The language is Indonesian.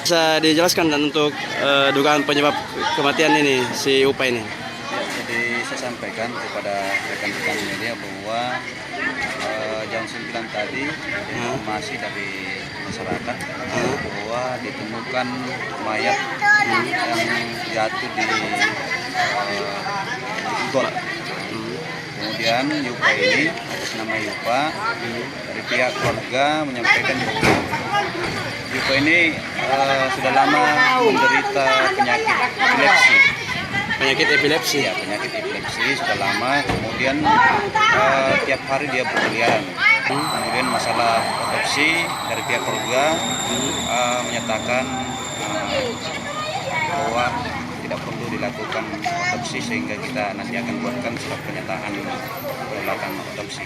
Bisa dijelaskan dan untuk dugaan penyebab kematian ini si Upa ini. Jadi saya sampaikan kepada rekan-rekan media bahwa jam 9 tadi informasi dari masyarakat bahwa ditemukan mayat yang jatuh di got. Kemudian Yupa ini, atas nama Yupa, dari pihak keluarga menyampaikan bahwa Yupa ini sudah lama menderita penyakit epilepsi. Penyakit epilepsi. Ya, penyakit epilepsi sudah lama. Kemudian tiap hari dia berkeliaran. Kemudian masalah otopsi dari pihak keluarga menyatakan bahwa tidak perlu dilakukan otopsi, sehingga kita nanti akan buatkan surat pernyataan penolakan otopsi.